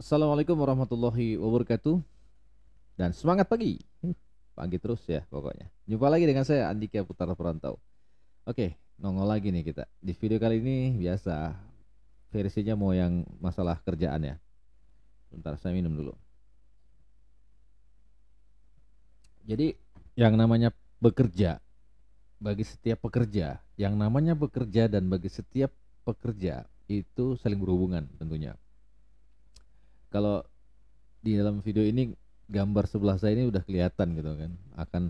Assalamualaikum warahmatullahi wabarakatuh dan semangat pagi. Pagi terus ya pokoknya. Jumpa lagi dengan saya Andika Putra Perantau. Oke, nongol lagi nih kita. Di video kali ini biasa versinya mau yang masalah kerjaan ya. Bentar saya minum dulu. Jadi yang namanya bekerja bagi setiap pekerja, yang namanya bekerja dan bagi setiap pekerja itu saling berhubungan tentunya. Kalau di dalam video ini gambar sebelah saya ini udah kelihatan gitu kan, akan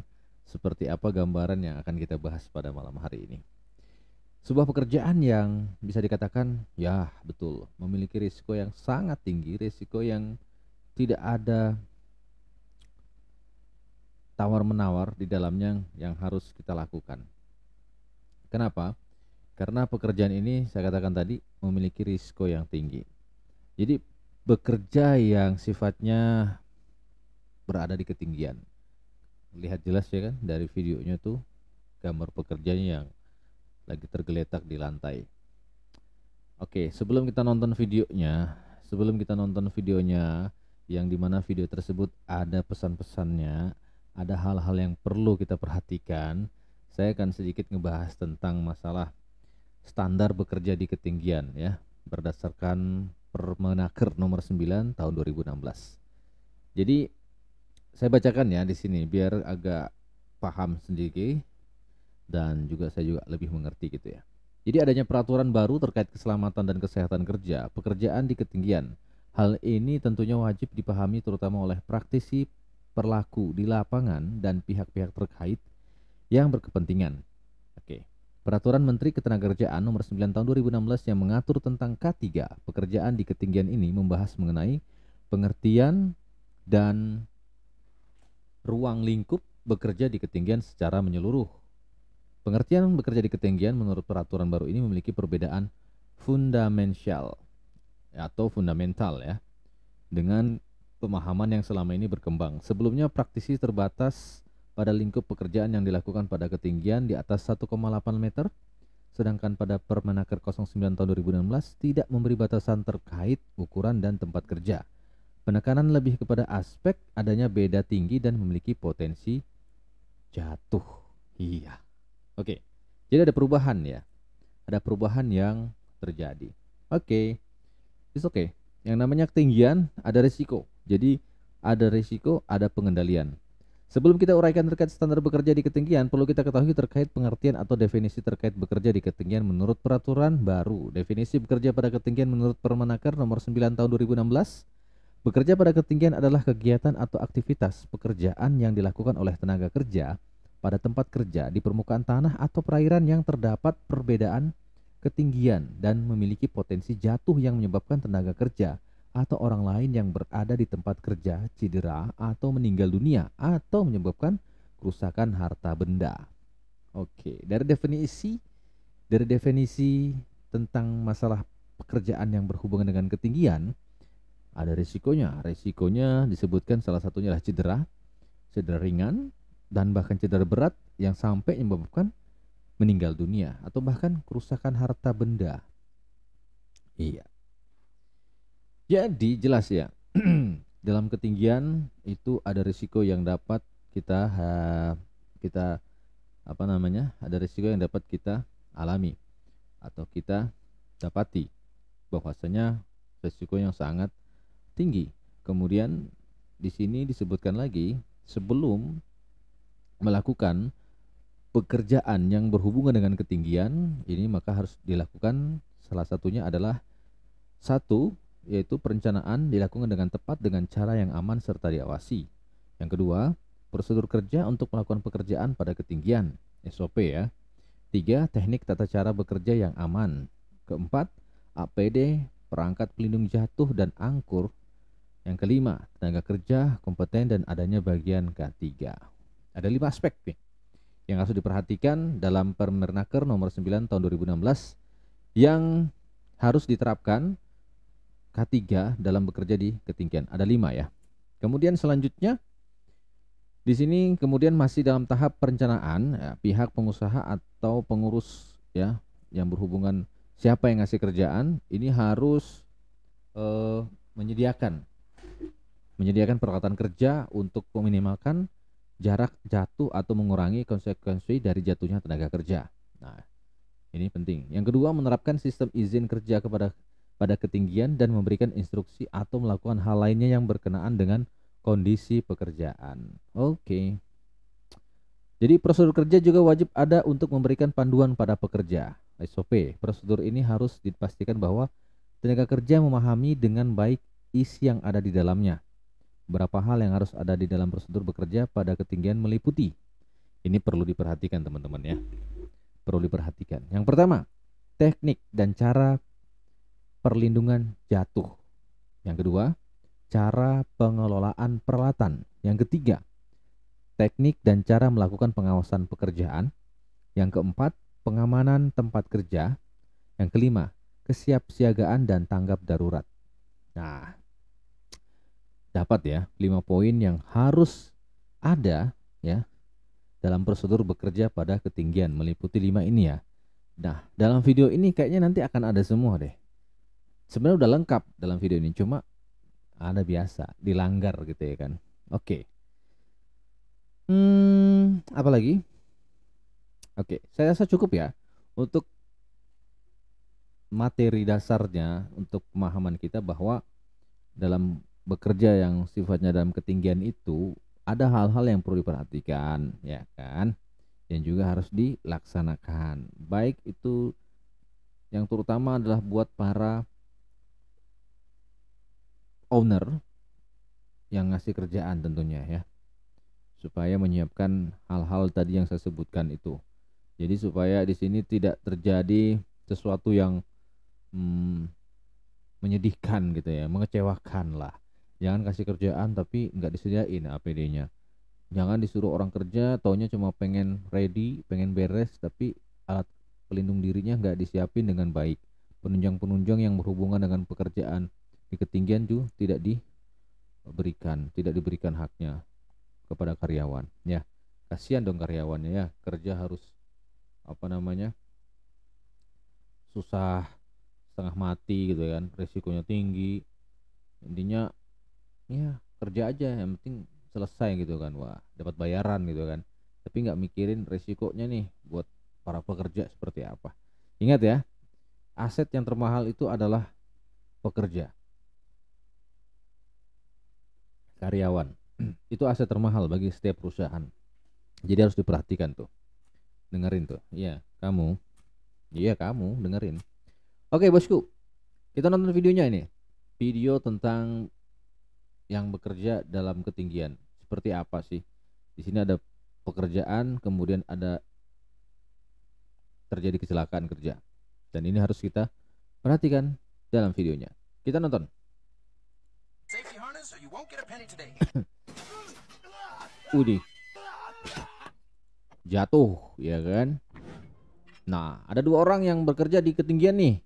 seperti apa gambaran yang akan kita bahas pada malam hari ini. Sebuah pekerjaan yang bisa dikatakan ya betul memiliki risiko yang sangat tinggi, risiko yang tidak ada tawar-menawar di dalamnya yang harus kita lakukan. Kenapa? Karena pekerjaan ini saya katakan tadi memiliki risiko yang tinggi. Jadi bekerja yang sifatnya berada di ketinggian. Lihat jelas ya kan dari videonya tuh gambar pekerjanya yang lagi tergeletak di lantai. Oke, sebelum kita nonton videonya yang dimana video tersebut ada pesan-pesannya, ada hal-hal yang perlu kita perhatikan. Saya akan sedikit ngebahas tentang masalah standar bekerja di ketinggian ya, berdasarkan Permenaker nomor 9 tahun 2016. Jadi saya bacakan ya di sini biar agak paham sendiri dan juga saya juga lebih mengerti gitu ya. Jadi adanya peraturan baru terkait keselamatan dan kesehatan kerja, pekerjaan di ketinggian. Hal ini tentunya wajib dipahami terutama oleh praktisi perlaku di lapangan dan pihak-pihak terkait yang berkepentingan. Oke. Peraturan Menteri Ketenagakerjaan Nomor 9 Tahun 2016 yang mengatur tentang K3 pekerjaan di ketinggian ini membahas mengenai pengertian dan ruang lingkup bekerja di ketinggian secara menyeluruh. Pengertian bekerja di ketinggian menurut peraturan baru ini memiliki perbedaan fundamental atau fundamental ya dengan pemahaman yang selama ini berkembang. Sebelumnya praktisi terbatas pada lingkup pekerjaan yang dilakukan pada ketinggian di atas 1,8 meter, sedangkan pada Permenaker 09 tahun 2016 tidak memberi batasan terkait ukuran dan tempat kerja. Penekanan lebih kepada aspek adanya beda tinggi dan memiliki potensi jatuh. Iya. Oke, jadi ada perubahan ya. Ada perubahan yang terjadi. Oke, it's okay. Yang namanya ketinggian ada risiko. Jadi ada risiko, ada pengendalian. Sebelum kita uraikan terkait standar bekerja di ketinggian, perlu kita ketahui terkait pengertian atau definisi terkait bekerja di ketinggian menurut peraturan baru. Definisi bekerja pada ketinggian menurut Permenaker nomor 9 tahun 2016. Bekerja pada ketinggian adalah kegiatan atau aktivitas pekerjaan yang dilakukan oleh tenaga kerja pada tempat kerja di permukaan tanah atau perairan yang terdapat perbedaan ketinggian dan memiliki potensi jatuh yang menyebabkan tenaga kerja atau orang lain yang berada di tempat kerja cedera atau meninggal dunia atau menyebabkan kerusakan harta benda. Oke, dari definisi tentang masalah pekerjaan yang berhubungan dengan ketinggian, ada risikonya. Risikonya disebutkan salah satunya adalah cedera, cedera ringan, dan bahkan cedera berat yang sampai menyebabkan meninggal dunia atau bahkan kerusakan harta benda. Iya. Jadi jelas ya, dalam ketinggian itu ada risiko yang dapat kita kita apa namanya? Ada risiko yang dapat kita alami atau kita dapati bahwasanya risiko yang sangat tinggi. Kemudian di sini disebutkan lagi sebelum melakukan pekerjaan yang berhubungan dengan ketinggian ini maka harus dilakukan salah satunya adalah satu yaitu perencanaan dilakukan dengan tepat dengan cara yang aman serta diawasi. Yang kedua, prosedur kerja untuk melakukan pekerjaan pada ketinggian SOP ya. Tiga, teknik tata cara bekerja yang aman. Keempat, APD, perangkat pelindung jatuh dan angkur. Yang kelima, tenaga kerja kompeten dan adanya bagian K3. Ada 5 aspek nih yang harus diperhatikan dalam Permenaker nomor 9 tahun 2016 yang harus diterapkan K3 dalam bekerja di ketinggian. Ada 5 ya. Kemudian selanjutnya di sini kemudian masih dalam tahap perencanaan ya, pihak pengusaha atau pengurus ya yang berhubungan siapa yang ngasih kerjaan ini harus menyediakan peralatan kerja untuk meminimalkan jarak jatuh atau mengurangi konsekuensi dari jatuhnya tenaga kerja. Nah, ini penting. Yang kedua, menerapkan sistem izin kerja pada ketinggian dan memberikan instruksi atau melakukan hal lainnya yang berkenaan dengan kondisi pekerjaan. Oke. Jadi prosedur kerja juga wajib ada untuk memberikan panduan pada pekerja. SOP. Prosedur ini harus dipastikan bahwa tenaga kerja memahami dengan baik isi yang ada di dalamnya. Beberapa hal yang harus ada di dalam prosedur bekerja pada ketinggian meliputi. Ini perlu diperhatikan teman-teman ya. Perlu diperhatikan. Yang pertama, teknik dan cara perlindungan jatuh. Yang kedua, cara pengelolaan peralatan. Yang ketiga, teknik dan cara melakukan pengawasan pekerjaan. Yang keempat, pengamanan tempat kerja. Yang kelima, kesiapsiagaan dan tanggap darurat. Nah, dapat ya 5 poin yang harus ada ya dalam prosedur bekerja pada ketinggian, meliputi 5 ini ya. Nah, dalam video ini kayaknya nanti akan ada semua deh. Sebenarnya udah lengkap dalam video ini, cuma ada biasa dilanggar gitu ya kan. Oke. Apa lagi? Oke, saya rasa cukup ya untuk materi dasarnya, untuk pemahaman kita bahwa dalam bekerja yang sifatnya dalam ketinggian itu ada hal-hal yang perlu diperhatikan ya kan, yang juga harus dilaksanakan. Baik itu yang terutama adalah buat para owner yang ngasih kerjaan tentunya ya, supaya menyiapkan hal-hal tadi yang saya sebutkan itu. Jadi supaya di sini tidak terjadi sesuatu yang menyedihkan gitu ya, mengecewakan lah. Jangan kasih kerjaan tapi nggak disediain APD-nya. Jangan disuruh orang kerja, taunya cuma pengen ready, pengen beres, tapi alat pelindung dirinya nggak disiapin dengan baik. Penunjang-penunjang yang berhubungan dengan pekerjaan di ketinggian juga tidak diberikan haknya kepada karyawan. Ya, kasihan dong karyawannya ya, kerja harus susah, setengah mati gitu kan, resikonya tinggi. Intinya ya kerja aja yang penting selesai gitu kan, wah dapat bayaran gitu kan, tapi nggak mikirin resikonya nih buat para pekerja seperti apa. Ingat ya, aset yang termahal itu adalah pekerja, karyawan. Itu aset termahal bagi setiap perusahaan, jadi harus diperhatikan tuh. Dengerin tuh, iya kamu dengerin. Oke bosku, kita nonton videonya ini, video tentang yang bekerja dalam ketinggian seperti apa sih. Di sini ada pekerjaan, kemudian ada terjadi kecelakaan kerja, dan ini harus kita perhatikan dalam videonya. Kita nonton. Udih, jatuh ya kan. Nah, ada 2 orang yang bekerja di ketinggian nih,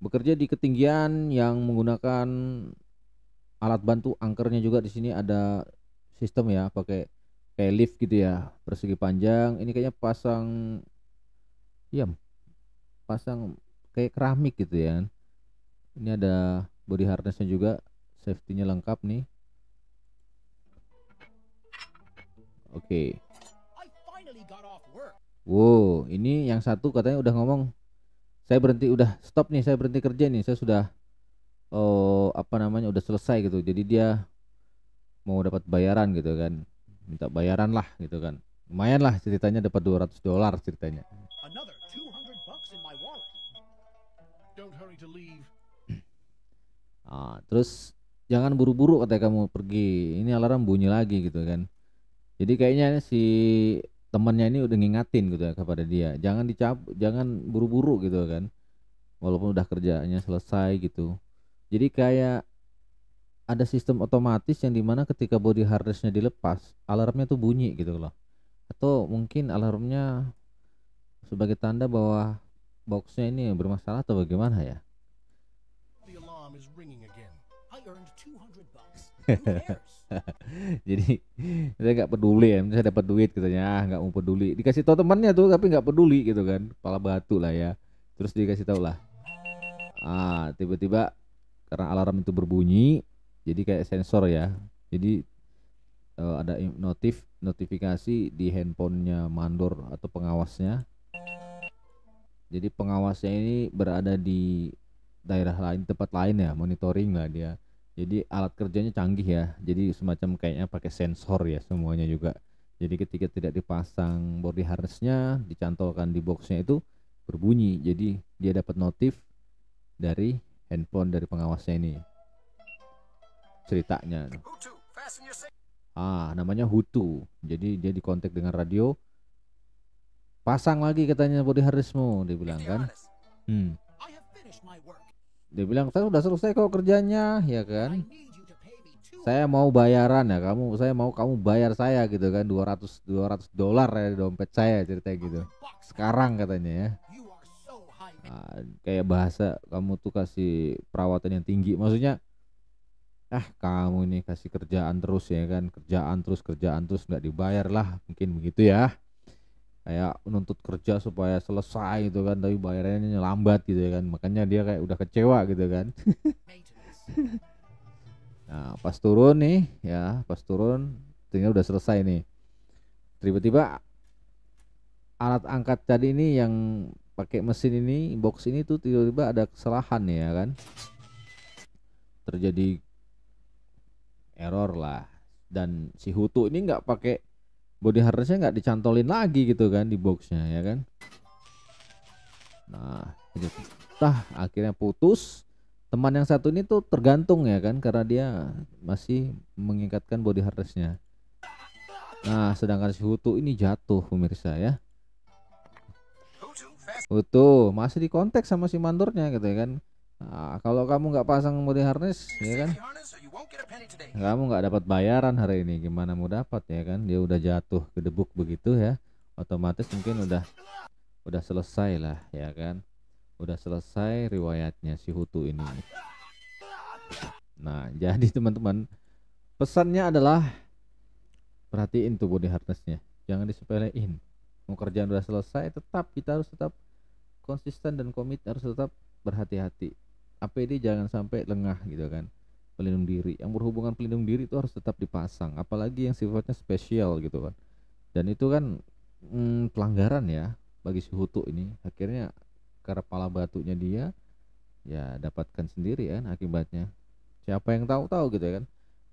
bekerja di ketinggian yang menggunakan alat bantu angkernya. Juga di sini ada sistem ya, pakai kayak lift gitu ya, persegi panjang. Ini kayaknya pasang kayak keramik gitu ya. Ini ada body harnessnya juga, safety-nya lengkap nih. Oke. Wow, ini yang satu katanya udah ngomong, saya berhenti, udah stop nih, saya berhenti kerja nih, saya sudah udah selesai gitu. Jadi dia mau dapat bayaran gitu kan, minta bayaran lah gitu kan. Lumayan lah ceritanya, dapat $200 ceritanya. Terus jangan buru-buru katanya kamu pergi, ini alarm bunyi lagi gitu kan. Jadi kayaknya si temannya ini udah ngingatin gitu ya kepada dia, jangan jangan buru-buru gitu kan, walaupun udah kerjanya selesai gitu. Jadi kayak ada sistem otomatis yang dimana ketika body harnessnya dilepas, alarmnya tuh bunyi gitu loh. Atau mungkin alarmnya sebagai tanda bahwa boxnya ini bermasalah atau bagaimana ya. Jadi saya nggak peduli ya, saya dapat duit katanya, nggak mau peduli. Dikasih tahu temannya tuh tapi nggak peduli gitu kan, kepala batu lah ya. Terus dikasih tahu lah, tiba-tiba karena alarm itu berbunyi, jadi kayak sensor ya. Jadi ada notifikasi di handphonenya mandor atau pengawasnya. Jadi pengawasnya ini berada di daerah lain, tempat lain ya, monitoring lah dia. Jadi alat kerjanya canggih ya. Jadi semacam kayaknya pakai sensor ya semuanya juga. Jadi ketika tidak dipasang body harnessnya, dicantolkan di boxnya itu berbunyi. Jadi dia dapat notif dari handphone dari pengawasnya ini. Ceritanya. Namanya Hutu. Jadi dia dikontak dengan radio. Pasang lagi katanya body harnessmu, dia bilang kan. Dia bilang saya sudah selesai kok kerjanya, ya kan. Saya mau bayaran ya, saya mau kamu bayar saya gitu kan, 200 dolar ya dompet saya, ceritanya gitu. Sekarang katanya ya. Kayak bahasa kamu tuh kasih perawatan yang tinggi, maksudnya kamu ini kasih kerjaan terus ya kan, kerjaan terus nggak dibayar lah, mungkin begitu ya. Kayak menuntut kerja supaya selesai gitu kan, tapi bayarannya lambat gitu ya kan, makanya dia kayak udah kecewa gitu kan. Nah pas turun nih ya, ternyata udah selesai nih, tiba-tiba alat angkat tadi ini yang pakai mesin ini, box ini tuh tiba-tiba ada kesalahan ya kan, terjadi error lah, dan si Hutu ini nggak pakai body harnessnya, nggak dicantolin lagi gitu kan di boxnya ya kan. Nah akhirnya putus. Teman yang satu ini tuh tergantung ya kan, karena dia masih mengikatkan body harnessnya. Nah sedangkan si Hutu ini jatuh pemirsa ya. Hutu masih dikontak sama si mandornya gitu ya kan. Kalau kamu nggak pasang body harness ya kan, kamu nggak dapat bayaran hari ini. Gimana mau dapat ya kan, dia udah jatuh ke debuk begitu ya, otomatis mungkin udah selesai lah ya kan, udah selesai riwayatnya si Hutu ini. Nah jadi teman-teman, pesannya adalah perhatiin tuh body harnessnya, jangan disepelein. Mau kerjaan udah selesai, kita harus tetap konsisten dan komit, harus tetap berhati-hati. APD jangan sampai lengah gitu kan. Pelindung diri, yang berhubungan pelindung diri itu harus tetap dipasang, apalagi yang sifatnya spesial gitu kan. Dan itu kan pelanggaran ya bagi si Hutu ini. Akhirnya karena pala batunya dia ya dapatkan sendiri kan akibatnya. Siapa yang tahu gitu ya kan.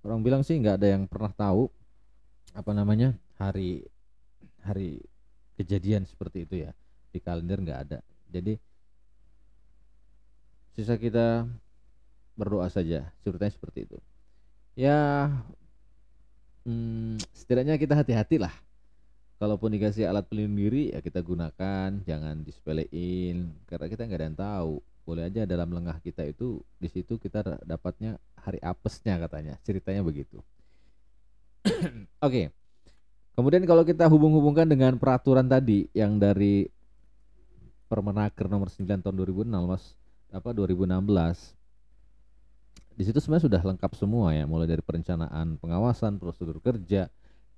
Orang bilang sih nggak ada yang pernah tahu apa namanya hari kejadian seperti itu ya, di kalender nggak ada. Jadi sisa kita berdoa saja, ceritanya seperti itu ya. Setidaknya kita hati-hati lah, kalaupun dikasih alat pelindung diri ya kita gunakan, jangan disepelein, karena kita nggak ada yang tahu, boleh aja dalam lengah kita itu di situ kita dapatnya hari apesnya katanya, ceritanya begitu. Oke. Kemudian kalau kita hubung-hubungkan dengan peraturan tadi yang dari Permenaker nomor 9 tahun 2016, di situ sebenarnya sudah lengkap semua ya, mulai dari perencanaan pengawasan, prosedur kerja,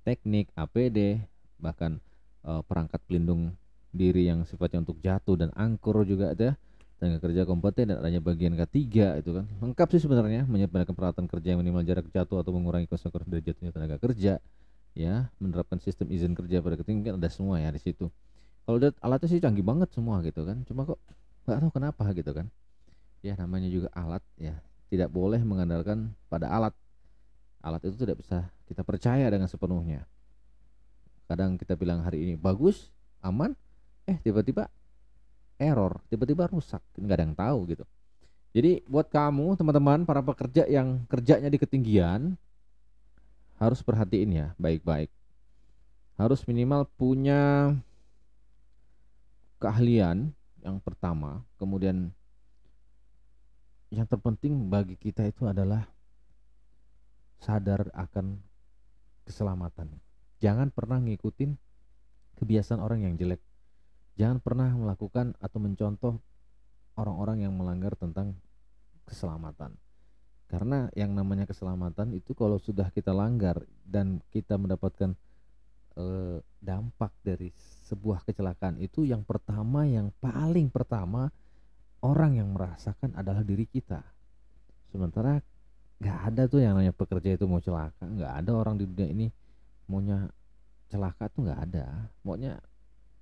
teknik, APD, bahkan perangkat pelindung diri yang sifatnya untuk jatuh dan angkur juga ada, tenaga kerja kompeten, dan adanya bagian ketiga itu kan lengkap sih sebenarnya, menyediakan peralatan kerja yang minimal jarak jatuh atau mengurangi konsekuensi dari jatuhnya tenaga kerja ya, menerapkan sistem izin kerja pada ketinggian, ada semua ya di situ. Kalau lihat alatnya sih canggih banget semua gitu kan, cuma kok nggak tahu kenapa gitu kan ya, namanya juga alat ya, tidak boleh mengandalkan pada alat itu tidak bisa kita percaya dengan sepenuhnya. Kadang kita bilang hari ini bagus, aman, tiba-tiba error, tiba-tiba rusak, nggak ada yang tahu gitu. Jadi buat kamu teman-teman para pekerja yang kerjanya di ketinggian, harus perhatiin ya baik-baik, harus minimal punya keahlian yang pertama. Kemudian yang terpenting bagi kita itu adalah sadar akan keselamatan. Jangan pernah ngikutin kebiasaan orang yang jelek. Jangan pernah melakukan atau mencontoh orang-orang yang melanggar tentang keselamatan. Karena yang namanya keselamatan itu kalau sudah kita langgar dan kita mendapatkan dampak dari sebuah kecelakaan, itu yang paling pertama orang yang merasakan adalah diri kita. Sementara nggak ada tuh yang namanya pekerja itu mau celaka, nggak ada orang di dunia ini maunya celaka tuh, nggak ada. Maunya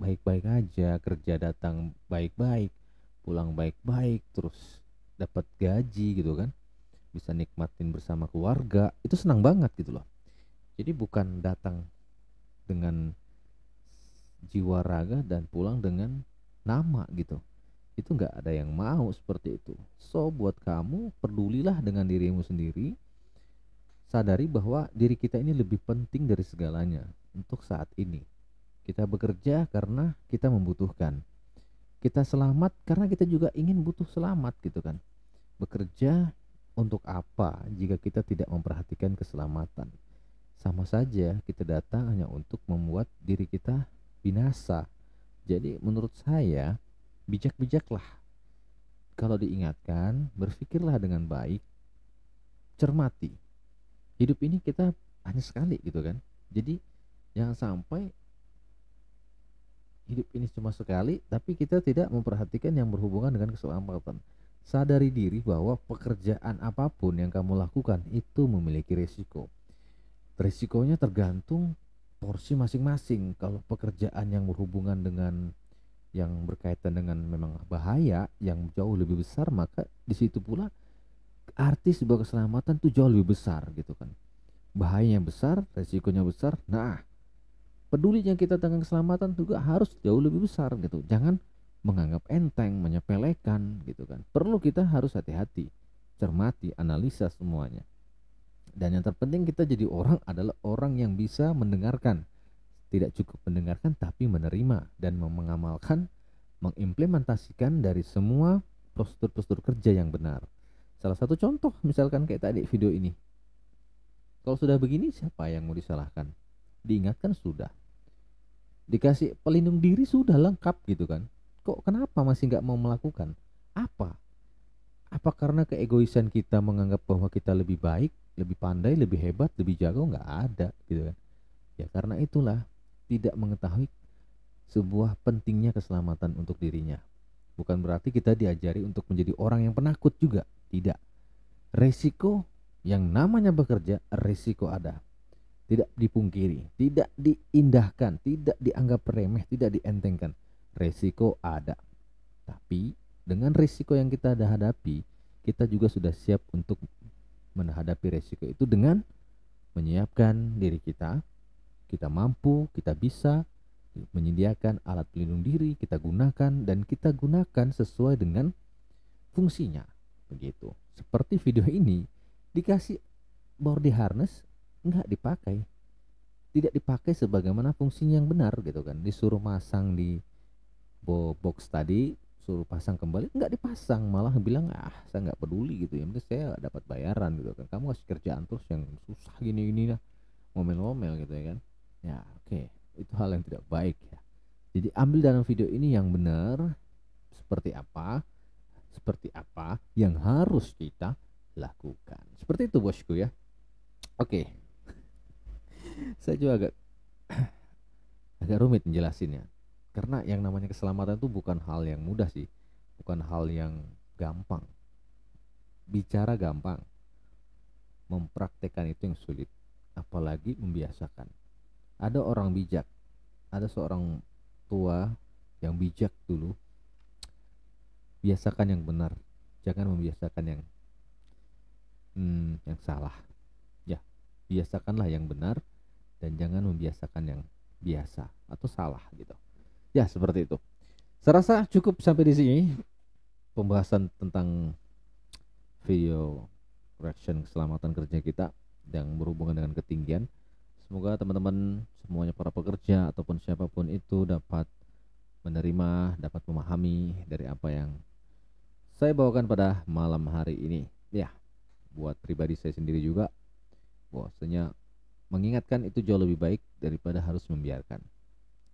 baik-baik aja, kerja datang baik-baik, pulang baik-baik, terus dapat gaji gitu kan, bisa nikmatin bersama keluarga, itu senang banget gitu loh. Jadi bukan datang dengan jiwa raga dan pulang dengan nama gitu. Itu nggak ada yang mau seperti itu. So buat kamu, pedulilah dengan dirimu sendiri. Sadari bahwa diri kita ini lebih penting dari segalanya untuk saat ini. Kita bekerja karena kita membutuhkan. Kita selamat karena kita juga ingin butuh selamat gitu kan. Bekerja untuk apa jika kita tidak memperhatikan keselamatan? Sama saja kita datang hanya untuk membuat diri kita binasa. Jadi menurut saya, bijak-bijaklah. Kalau diingatkan, berpikirlah dengan baik, cermati. Hidup ini kita hanya sekali gitu kan. Jadi jangan sampai hidup ini cuma sekali, tapi kita tidak memperhatikan yang berhubungan dengan keselamatan. Sadari diri bahwa pekerjaan apapun yang kamu lakukan itu memiliki risiko. Risikonya tergantung porsi masing-masing. Kalau pekerjaan yang berhubungan dengan yang berkaitan dengan memang bahaya yang jauh lebih besar, maka di situ pula arti sebuah keselamatan itu jauh lebih besar gitu kan. Bahayanya besar, risikonya besar. Nah, pedulinya kita tentang keselamatan juga harus jauh lebih besar gitu. Jangan menganggap enteng, menyepelekan gitu kan. Perlu kita harus hati-hati, cermati, analisa semuanya. Dan yang terpenting kita jadi orang adalah orang yang bisa mendengarkan. Tidak cukup mendengarkan tapi menerima dan mengamalkan, mengimplementasikan dari semua postur-postur kerja yang benar. Salah satu contoh misalkan kayak tadi video ini. Kalau sudah begini siapa yang mau disalahkan? Diingatkan sudah. Dikasih pelindung diri sudah lengkap gitu kan. Kok kenapa masih nggak mau melakukan? Apa? Apa karena keegoisan kita menganggap bahwa kita lebih baik, lebih pandai, lebih hebat, lebih jago? Nggak ada gitu kan. Ya karena itulah tidak mengetahui sebuah pentingnya keselamatan untuk dirinya. Bukan berarti kita diajari untuk menjadi orang yang penakut juga. Tidak. Resiko yang namanya bekerja, resiko ada. Tidak dipungkiri, tidak diindahkan, tidak dianggap remeh, tidak dientengkan. Resiko ada. Tapi dengan resiko yang kita hadapi, kita juga sudah siap untuk menghadapi resiko itu dengan menyiapkan diri kita. Kita mampu, kita bisa menyediakan alat pelindung diri, kita gunakan dan kita gunakan sesuai dengan fungsinya. Begitu. Seperti video ini, dikasih body harness nggak dipakai, tidak dipakai sebagaimana fungsinya yang benar gitu kan. Disuruh masang di box tadi, suruh pasang kembali, nggak dipasang, malah bilang saya nggak peduli gitu, yang penting saya dapat bayaran gitu kan, kamu kasih kerjaan terus yang susah gini lah, ngomel-ngomel gitu ya kan. Ya oke, itu hal yang tidak baik ya. Jadi ambil dalam video ini yang benar, seperti apa yang harus kita lakukan. Seperti itu bosku ya. Oke. Saya juga agak rumit menjelasinnya. Karena yang namanya keselamatan itu bukan hal yang mudah sih. Bukan hal yang gampang. Bicara gampang. Mempraktekkan itu yang sulit. Apalagi membiasakan. Ada orang bijak. Ada seorang tua yang bijak dulu. Biasakan yang benar. Jangan membiasakan yang salah. Ya, biasakanlah yang benar dan jangan membiasakan yang biasa atau salah gitu. Ya, seperti itu. Saya rasa cukup sampai di sini pembahasan tentang video correction keselamatan kerja kita yang berhubungan dengan ketinggian. Semoga teman-teman semuanya, para pekerja ataupun siapapun itu, dapat menerima, dapat memahami dari apa yang saya bawakan pada malam hari ini. Ya, buat pribadi saya sendiri juga, bahwasanya mengingatkan itu jauh lebih baik daripada harus membiarkan.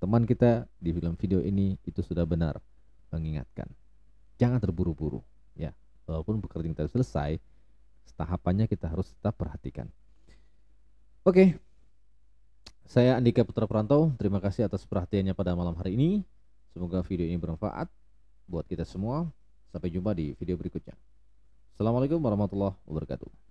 Teman kita di film video ini itu sudah benar mengingatkan. Jangan terburu-buru, ya. Walaupun pekerjaan kita selesai, tahapannya kita harus tetap perhatikan. Oke. Saya Andika Putra Perantau, terima kasih atas perhatiannya pada malam hari ini. Semoga video ini bermanfaat buat kita semua. Sampai jumpa di video berikutnya. Assalamualaikum warahmatullahi wabarakatuh.